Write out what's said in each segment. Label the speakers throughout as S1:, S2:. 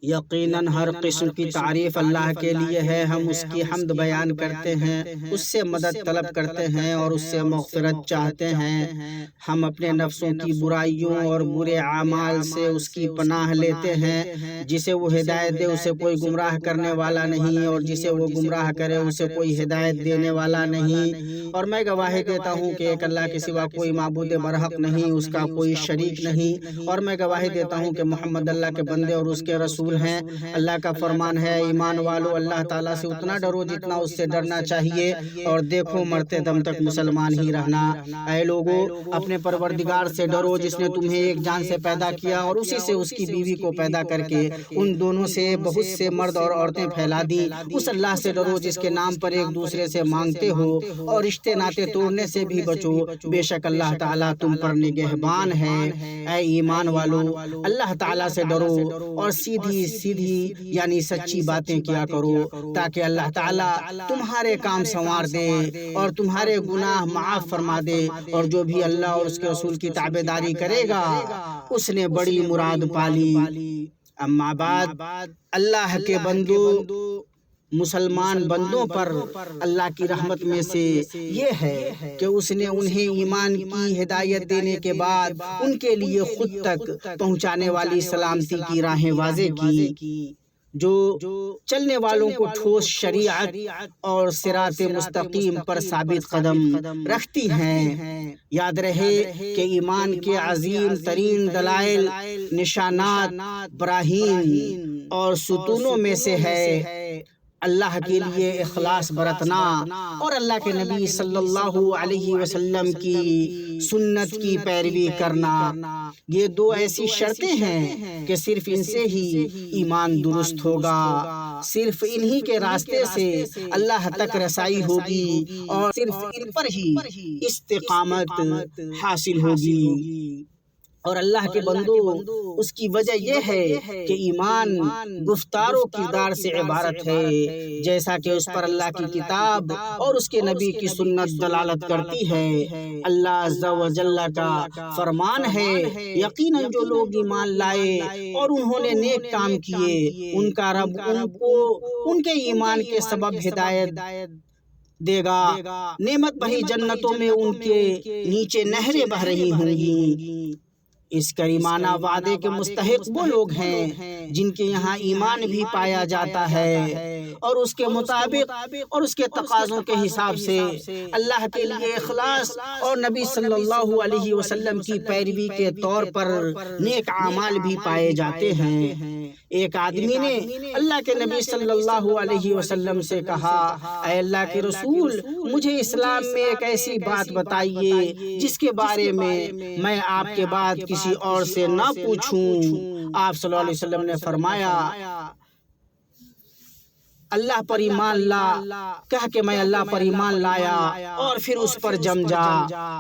S1: یقیناً ہر قسم کی تعریف اللہ کے لیے ہے، ہم اس کی حمد بیان کرتے ہیں، اس سے مدد طلب کرتے ہیں اور اس سے مغفرت چاہتے ہیں۔ ہم اپنے نفسوں کی برائیوں اور برے اعمال سے اس کی پناہ لیتے ہیں۔ جسے وہ ہدایت دے اسے کوئی گمراہ کرنے والا نہیں، اور جسے وہ گمراہ کرے اسے کوئی ہدایت دینے والا نہیں۔ اور میں گواہی دیتا ہوں کہ ایک اللہ کے سوا کوئی معبود برحق نہیں، اس کا کوئی شریک نہیں، اور میں گواہی دیتا ہوں کہ محمد اللہ کے بندے اور اس کے رسول ہیں۔ اللہ کا فرمان ہے، ایمان والو اللہ تعالیٰ سے اتنا ڈرو جتنا اس سے ڈرنا چاہیے، اور دیکھو مرتے دم تک مسلمان ہی رہنا۔ اے لوگو، اپنے پروردگار سے ڈرو جس نے تمہیں ایک جان سے پیدا کیا اور اسی سے اس کی بیوی کو پیدا کر کے ان دونوں سے بہت سے مرد اور عورتیں پھیلا دی۔ اس اللہ سے ڈرو جس کے نام پر ایک دوسرے سے مانگتے ہو، اور رشتے ناطے توڑنے سے بھی بچو، بے شک اللہ تعالیٰ تم پر نگہبان ہے۔ اے ایمان والو، اللہ تعالیٰ سے ڈرو اور سیدھی یعنی سچی باتیں کیا کرو، تاکہ اللہ تعالیٰ تمہارے کام سنوار دے اور تمہارے گناہ معاف فرما دے، اور جو بھی اللہ اور اس کے رسول کی تابعداری کرے گا اس نے بڑی مراد پالی۔ اما بعد، اللہ کے بندو، مسلمان بندوں پر اللہ کی رحمت میں سے یہ ہے کہ اس نے انہیں ایمان کی ہدایت دینے کے بعد ان کے لیے خود تک پہنچانے والی سلامتی کی راہیں واضح کی، جو چلنے والوں کو ٹھوس شریعت اور صراط مستقیم پر ثابت قدم رکھتی ہیں۔ یاد رہے کہ ایمان کے عظیم ترین دلائل، نشانات، براہین اور ستونوں میں سے ہے اللہ کے لیے اخلاص برتنا اور اللہ کے نبی صلی اللہ علیہ وسلم کی سنت کی پیروی کرنا۔ یہ دو ایسی شرطیں ہیں کہ صرف ان سے ہی ایمان درست ہوگا، صرف انہی کے راستے سے اللہ تک رسائی ہوگی، اور صرف ان پر ہی استقامت حاصل ہوگی۔ اور اللہ کے بندو، اس کی وجہ یہ ہے کہ ایمان گفتار و کردار سے عبارت ہے، جیسا کہ اس پر اللہ کی کتاب اور اس کے نبی کی سنت دلالت کرتی ہے۔ اللہ عز و جل کا فرمان ہے، یقیناً جو لوگ ایمان لائے اور انہوں نے نیک کام کیے، ان کا رب ان کو ان کے ایمان کے سبب ہدایت دے گا، نعمت بھری جنتوں میں ان کے نیچے نہریں بہہ رہی ہوں گی۔ اس کریمانہ وعدے کے مستحق وہ لوگ ہیں جن کے یہاں ایمان بھی پایا جاتا ہے، اور اس کے مطابق اور اس کے تقاضوں کے حساب سے اللہ کے لیے اخلاص اور نبی صلی اللہ علیہ وسلم کی پیروی کے طور پر نیک اعمال بھی پائے جاتے ہیں۔ ایک آدمی نے اللہ کے نبی صلی اللہ علیہ وسلم سے کہا، اے اللہ کے رسول، مجھے اسلام میں ایک ایسی بات بتائیے جس کے بارے میں آپ کے بعد کسی اور سے نہ پوچھوں۔ آپ صلی اللہ علیہ وسلم نے فرمایا، اللہ پر ایمان لا، کہہ کہ میں اللہ پر ایمان لایا اور پھر اس پر جم جا۔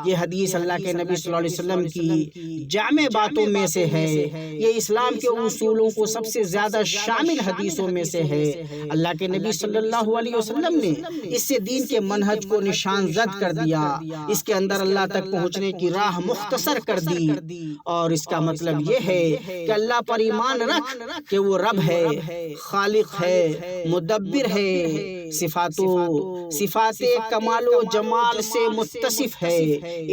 S1: یہ حدیث اللہ کے نبی صلی اللہ علیہ وسلم کی جامع باتوں میں سے ہے۔ یہ اسلام کے اصولوں کو سب سے زیادہ شامل حدیثوں میں سے ہے۔ اللہ کے نبی صلی اللہ علیہ وسلم نے اس سے دین کے منہج کو نشان زد کر دیا، اس کے اندر اللہ تک پہنچنے کی راہ مختصر کر دی، اور اس کا مطلب یہ ہے کہ اللہ پر ایمان رکھ کہ وہ رب ہے، خالق ہے، مدبر ہے، صفات کمال و جمال سے متصف ہے،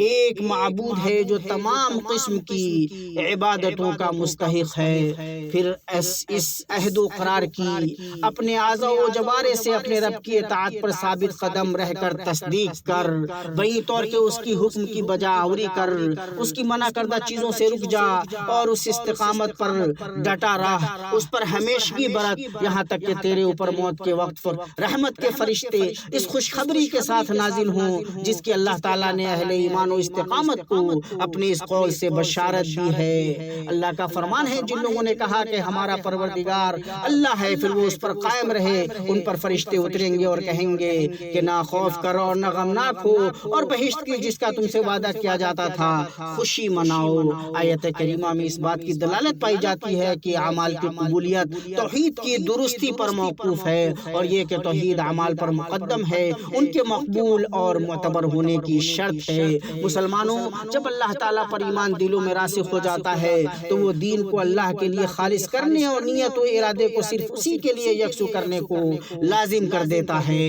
S1: ایک معبود ہے جو تمام قسم کی عبادتوں کا مستحق ہے۔ پھر اس عہد و قرار کی اپنے اعضاء و جوارح سے اپنے رب کی اطاعت پر ثابت قدم رہ کر تصدیق کر، وہی طور کہ اس کی حکم کی بجاوری کر، اس کی منع کردہ چیزوں سے رک جا، اور اس استقامت پر ڈٹا رہ، اس پر ہمیشگی برت، یہاں تک کہ تیرے اوپر موت کے وقت پر رحمت کے فرشتے اس خوشخبری کے ساتھ نازل ہوں جس کی اللہ تعالیٰ نے اہل ایمان و استقامت کو اپنے اس قول سے بشارت دی ہے۔ اللہ کا فرمان ہے، جن لوگوں نے کہا کہ ہمارا پروردگار اللہ ہے، پھر وہ اس پر قائم رہے، ان پر فرشتے اتریں گے اور کہیں گے کہ نہ خوف کرو اور نہ غمناک ہو، اور بہشت کی جس کا تم سے وعدہ کیا جاتا تھا خوشی مناؤ۔ آیت کریمہ میں اس بات کی دلالت پائی جاتی ہے کہ اعمال کی قبولیت توحید کی درستی پر موقوف ہے، اور یہ کہ توحید مزید اعمال پر مقدم ہے، ان کے مقبول اور معتبر ہونے کی شرط ہے۔ مسلمانوں، جب اللہ تعالیٰ پر ایمان دلوں میں راسخ ہو جاتا ہے تو وہ دین کو اللہ کے لیے خالص کرنے اور نیت و ارادے کو صرف اسی کے لیے یکسو کرنے کو لازم کر دیتا ہے۔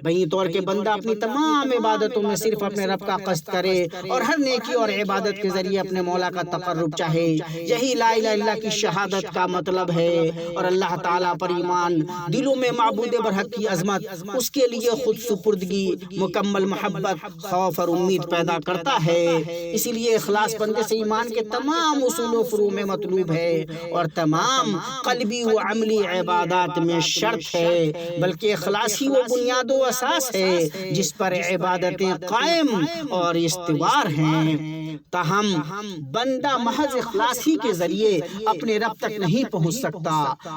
S1: بہی طور کے بندہ اپنی تمام عبادتوں میں صرف اپنے رب کا قصد کرے اور ہر نیکی اور عبادت کے ذریعے اپنے مولا کا تقرب چاہے، یہی لا الہ الا اللہ کی شہادت کا مطلب ہے۔ اور اللہ تعالیٰ پر ایمان دلوں میں معبود برحق کی عظمت، اس کے لیے خود سپردگی، مکمل محبت، خوف اور امید پیدا کرتا ہے۔ اسی لیے اخلاص بندے سے ایمان کے تمام اصول و فروع میں مطلوب ہے اور تمام قلبی و عملی عبادات میں شرط ہے، بلکہ اخلاص ہی وہ بنیاد و اساس ہے جس پر عبادتیں قائم اور استوار ہیں۔ تاہم بندہ محض اخلاص ہی کے ذریعے اپنے رب تک نہیں پہنچ سکتا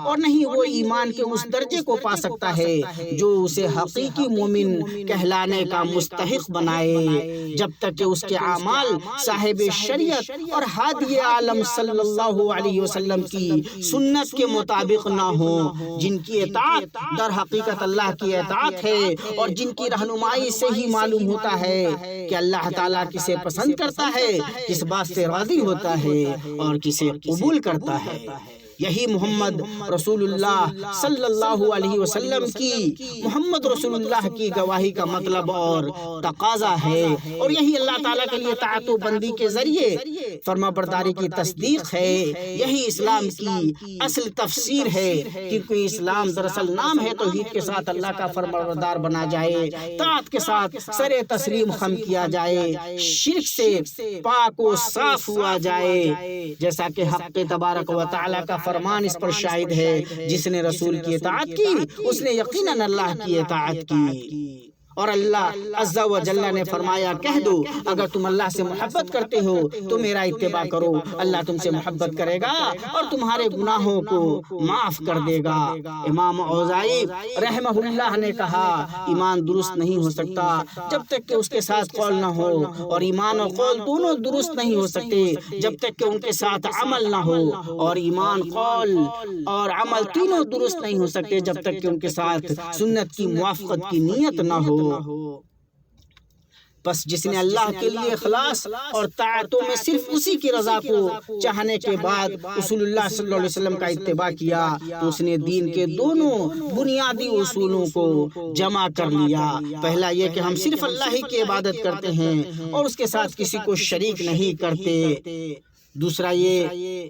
S1: اور نہیں وہ ایمان کے اس درجے کو پا سکتا ہے جو اسے حقیقی مومن کہلانے کا مستحق بنائے، جب تک کہ اس کے اعمال صاحب شریعت اور ہادی عالم صلی اللہ علیہ وسلم کی سنت کے مطابق نہ ہوں، جن کی اطاعت در حقیقت اللہ کی اطاعت ہے اور جن کی رہنمائی سے ہی معلوم ہوتا ہے کہ اللہ تعالیٰ کسے پسند کرتا ہے، کس بات سے راضی ہوتا ہے اور کسے قبول کرتا ہے۔ یہی محمد رسول اللہ صلی اللہ علیہ وسلم کی محمد رسول اللہ کی گواہی کا مطلب اور تقاضا ہے، اور یہی اللہ تعالیٰ کے لیے طاعت و بندی کے ذریعے فرما برداری کی تصدیق ہے۔ یہی اسلام کی اصل تفسیر ہے، کیونکہ اسلام دراصل نام ہے توحید کے ساتھ اللہ کا فرما بردار بنا جائے، طاعت کے ساتھ سر تسلیم خم کیا جائے، شرک سے پاک و صاف ہوا جائے، جیسا کہ حق تبارک و تعالیٰ کا فرمان اس پر شاہد ہے، جس نے رسول کی اطاعت کی اس نے یقیناً اللہ کی اطاعت کی۔ اور اللہ عز و جل نے فرمایا، کہہ دو اگر تم اللہ سے محبت کرتے ہو تو میرا اتباع کرو، اللہ تم سے محبت کرے گا اور تمہارے گناہوں کو معاف کر دے گا۔ امام اوزاعی رحمہ اللہ نے کہا، ایمان درست نہیں ہو سکتا جب تک کہ اس کے ساتھ قول نہ ہو، اور ایمان اور قول دونوں درست نہیں ہو سکتے جب تک کہ ان کے ساتھ عمل نہ ہو، اور ایمان، قول اور عمل تینوں درست نہیں ہو سکتے جب تک کہ ان کے ساتھ سنت کی موافقت کی نیت نہ ہو۔ بس جس نے اللہ کے لیے اخلاص اور طاعتوں میں صرف اسی کی رضا کو چاہنے کے بعد رسول اللہ صلی اللہ علیہ وسلم کا اتباع کیا تو اس نے دین کے دونوں بنیادی اصولوں کو جمع کر لیا۔ پہلا یہ کہ ہم صرف اللہ ہی کی عبادت کرتے ہیں اور اس کے ساتھ کسی کو شریک نہیں کرتے۔ دوسرا یہ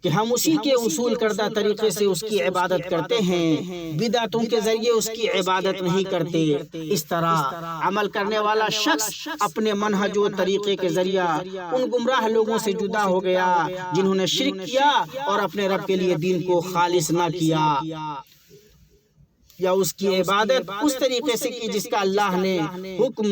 S1: کہ ہم اسی کے اصول کردہ طریقے سے اس کی عبادت کرتے ہیں، بدعتوں کے ذریعے اس کی عبادت نہیں کرتے۔ اس طرح عمل کرنے والا شخص اپنے منہج و طریقے کے ذریعہ ان گمراہ لوگوں سے جدا ہو گیا جنہوں نے شرک کیا اور اپنے رب کے لیے دین کو خالص نہ کیا، یا اس کی عبادت اس طریقے سے کی جس کا اللہ نے حکم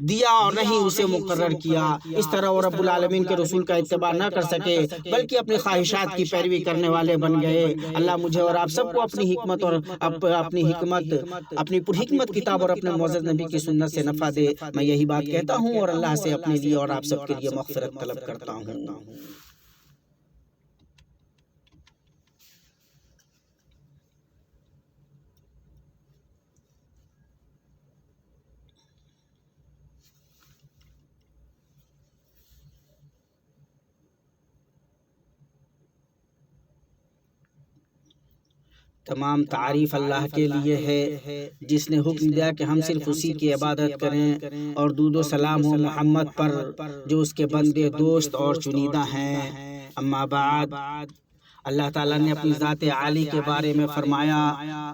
S1: دیا اور نہیں اسے مقرر کیا۔ اس طرح وہ رب العالمین کے رسول کا اتباع نہ کر سکے بلکہ اپنی خواہشات کی پیروی کرنے والے بن گئے۔ اللہ مجھے اور آپ سب کو اپنی حکمت اور اپنی پر حکمت کتاب اور اپنے معزز نبی کی سنت سے نفع دے۔ میں یہی بات کہتا ہوں اور اللہ سے اپنے لیے اور آپ سب کے لیے مغفرت طلب کرتا ہوں۔ تمام تعریف اللہ کے لیے ہے جس نے حکم دیا کہ ہم صرف اسی کی عبادت کریں، اور درود و سلام ہو محمد پر جو اس کے بندے، دوست اور چنیدہ ہیں۔ اما بعد، اللہ تعالیٰ نے اپنی ذات عالی کے بارے میں فرمایا،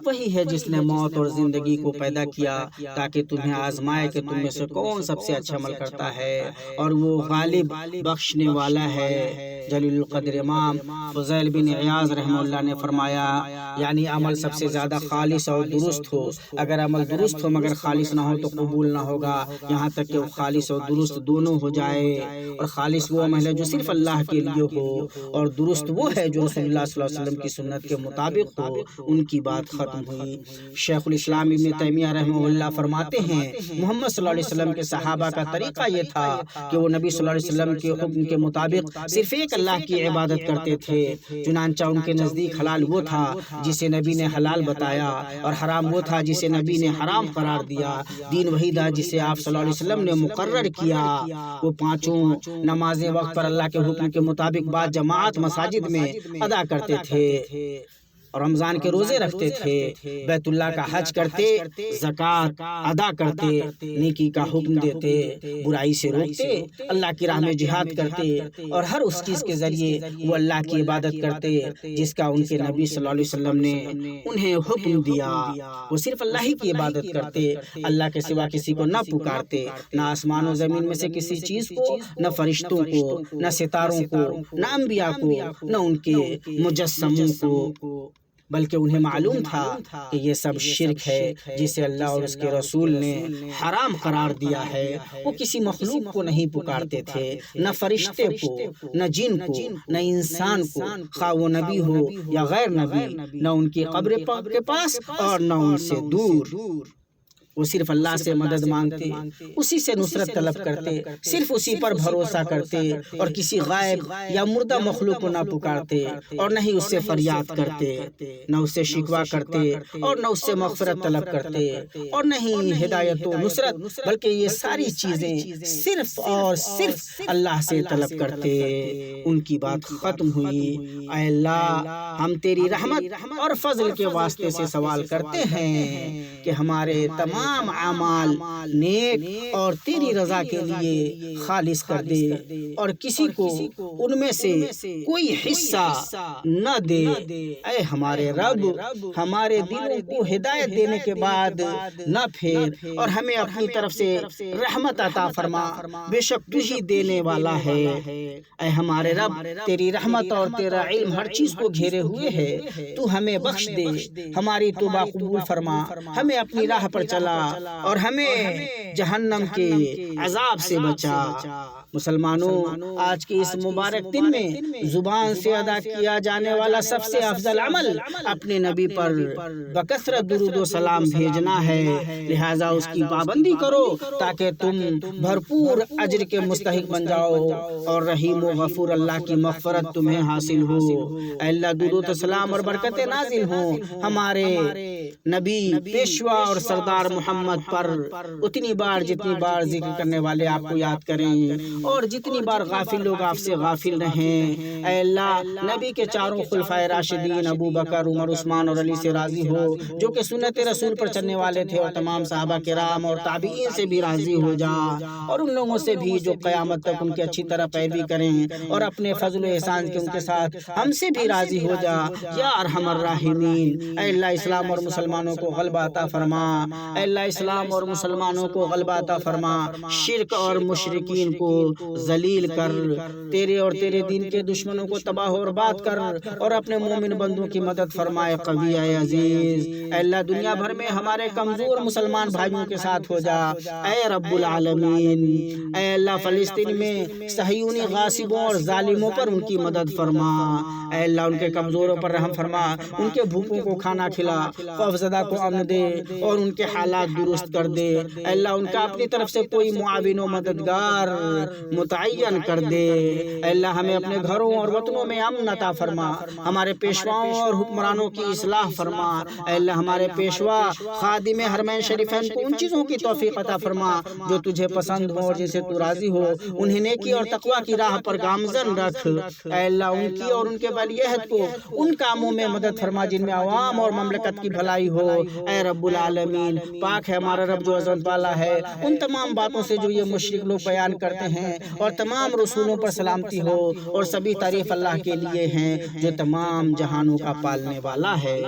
S1: وہی ہے جس نے موت اور زندگی کو پیدا کیا تاکہ تمہیں آزمائے کہ تم میں سے کون سب سے اچھا عمل کرتا ہے، اور وہ غالب بخشنے والا ہے۔ جلیل القدر امام فضیل بن عیاض رحمہ اللہ نے فرمایا، یعنی عمل سب سے زیادہ خالص اور درست ہو۔ اگر عمل درست ہو مگر خالص نہ ہو تو قبول نہ ہوگا، یہاں تک کہ وہ خالص اور درست دونوں ہو جائے۔ اور خالص وہ عمل ہے جو صرف اللہ کے لیے ہو، اور درست وہ ہے جو رسول اللہ صلی اللہ علیہ وسلم کی سنت کے مطابق ہو، ان کی بات ختم ہوئی۔ شیخ الاسلام ابن تیمیہ رحمہ اللہ فرماتے ہیں محمد صلی اللہ علیہ وسلم کے صحابہ کا طریقہ یہ تھا کہ وہ نبی صلی اللہ علیہ وسلم کے حکم کے مطابق صرف ایک اللہ کی عبادت کرتے تھے۔ چنانچہ ان کے نزدیک حلال وہ تھا جسے نبی نے حلال بتایا، اور حرام وہ تھا جسے نبی نے حرام قرار دیا۔ دین وہی تھا جسے آپ صلی اللہ علیہ وسلم نے مقرر کیا۔ وہ پانچوں نمازیں وقت پر اللہ کے حکم کے مطابق بعد جماعت مساجد میں ادا کرتے تھے، رمضان کے روزے رکھتے تھے، بیت اللہ کا حج کرتے، زکوٰۃ ادا کرتے، نیکی کا حکم دیتے، برائی سے روکتے، اللہ کی راہ میں جہاد کرتے، اور ہر اس چیز کے ذریعے وہ اللہ کی عبادت کرتے جس کا ان کے نبی صلی اللہ علیہ وسلم نے انہیں حکم دیا۔ وہ صرف اللہ ہی کی عبادت کرتے، اللہ کے سوا کسی کو نہ پکارتے، نہ آسمان و زمین میں سے کسی چیز کو، نہ فرشتوں کو، نہ ستاروں کو، نہ انبیاء کو، نہ ان کے مجسموں کو، بلکہ انہیں معلوم تھا کہ یہ سب شرک ہے جسے اللہ اور اس کے رسول نے حرام قرار دیا ہے۔ وہ کسی مخلوق کو نہیں پکارتے تھے، نہ فرشتے کو، نہ جن کو، نہ انسان کو، خواہ وہ نبی ہو یا غیر نبی، نہ ان کی قبر کے پاس اور نہ ان سے دور۔ وہ صرف اللہ سے مدد مانگتے، اسی سے نصرت طلب کرتے، صرف اسی پر بھروسہ کرتے، اور کسی غائب یا مردہ مخلوق کو نہ پکارتے، اور نہ ہی اس سے فریاد کرتے، نہ اس سے شکوہ کرتے، اور نہ اس سے مغفرت طلب کرتے، اور نہ ہی ہدایت و نصرت، بلکہ یہ ساری چیزیں صرف اور صرف اللہ سے طلب کرتے۔ ان کی بات ختم ہوئی۔ اے اللہ، ہم تیری رحمت اور فضل کے واسطے سے سوال کرتے ہیں کہ ہمارے تمام اعمال نیک اور تیری رضا کے لیے خالص کر دے، اور کسی کو ان میں سے کوئی حصہ نہ دے۔ اے ہمارے رب، ہمارے دلوں کو ہدایت دینے کے بعد نہ پھیر، اور ہمیں اپنی طرف سے رحمت عطا فرما، بے شک تو ہی دینے والا ہے۔ اے ہمارے رب، تیری رحمت اور تیرا علم ہر چیز کو گھیرے ہوئے ہے، تو ہمیں بخش دے، ہماری توبہ قبول فرما، ہمیں اپنی راہ پر چلا، اور ہمیں جہنم کے عذاب سے بچا۔ مسلمانوں، آج کے اس مبارک دن میں زبان سے ادا کیا جانے والا سب سے افضل عمل اپنے نبی پر بکثرت درود و سلام بھیجنا ہے، لہٰذا اس کی پابندی کرو تاکہ تم بھرپور اجر کے مستحق بن جاؤ، اور رحیم و غفور اللہ کی مغفرت تمہیں حاصل ہو۔ اے اللہ، درود و سلام اور برکتیں نازل ہوں ہمارے نبی، پیشوا اور سردار محمد پر اتنی بار جتنی بار ذکر کرنے والے آپ کو یاد کریں، اور جتنی بار غافل لوگ آپ سے غافل رہیں۔ اے اللہ، نبی کے چاروں خلفائے راشدین ابو بکر، عمر، عثمان اور علی سے راضی ہو، جو کہ سنت رسول پر چلنے والے تھے، اور تمام صحابہ کرام اور تابعین سے بھی راضی ہو جا، اور ان لوگوں سے بھی جو قیامت تک ان کی اچھی طرح پیروی کریں، اور اپنے فضل و احسان کے ان کے ساتھ ہم سے بھی راضی ہو جا یا ارحم الراحمین۔ اے اللہ، اسلام اور مسلمانوں کو غلبہ عطا فرما۔ اے اللہ، اسلام اور مسلمانوں کو غلبہ عطا فرما، شرک اور مشرکین کو ذلیل کر، تیرے اور تیرے دین کے دشمنوں کو تباہ و برباد کر، اور اپنے مومن بندوں کی مدد فرمائے قوی اے عزیز۔ اے اللہ، دنیا بھر میں ہمارے کمزور مسلمان بھائیوں کے ساتھ ہو جا، اے رب العالمین۔ اے اللہ، فلسطین میں صہیونی غاصبوں اور ظالموں پر ان کی مدد فرما۔ اے اللہ، ان کے کمزوروں پر رحم فرما، ان کے بھوکوں کو کھانا کھلا، خوفزدہ کو امن دے، اور ان کے حالات درست کر دے۔ اے اللہ، ان کا اپنی طرف سے کوئی معاون و مددگار متعین کر دے۔ اے اللہ، ہمیں اپنے گھروں اور وطنوں میں امن عطا فرما، ہمارے پیشواؤں اور حکمرانوں کی اصلاح فرما۔ اے اللہ، ہمارے پیشوا خادم حرمین شریفین کو ان چیزوں کی توفیق عطا فرما جو تجھے پسند ہو اور جن سے تو راضی ہو، انہیں نیکی اور تقوی کی راہ پر گامزن رکھ۔ اے اللہ، ان کی اور ان کے ولی عہد کو ان کاموں میں مدد فرما جن میں عوام اور مملکت کی بھلائی ہو۔ اے رب العالمین، پاک ہے ہمارا رب جو عظمت والا ہے ان تمام باتوں سے جو یہ مشرک لوگ بیان کرتے ہیں، اور تمام رسولوں پر سلامتی ہو، اور سبھی تعریف اللہ کے لیے ہیں جو تمام جہانوں کا پالنے والا ہے۔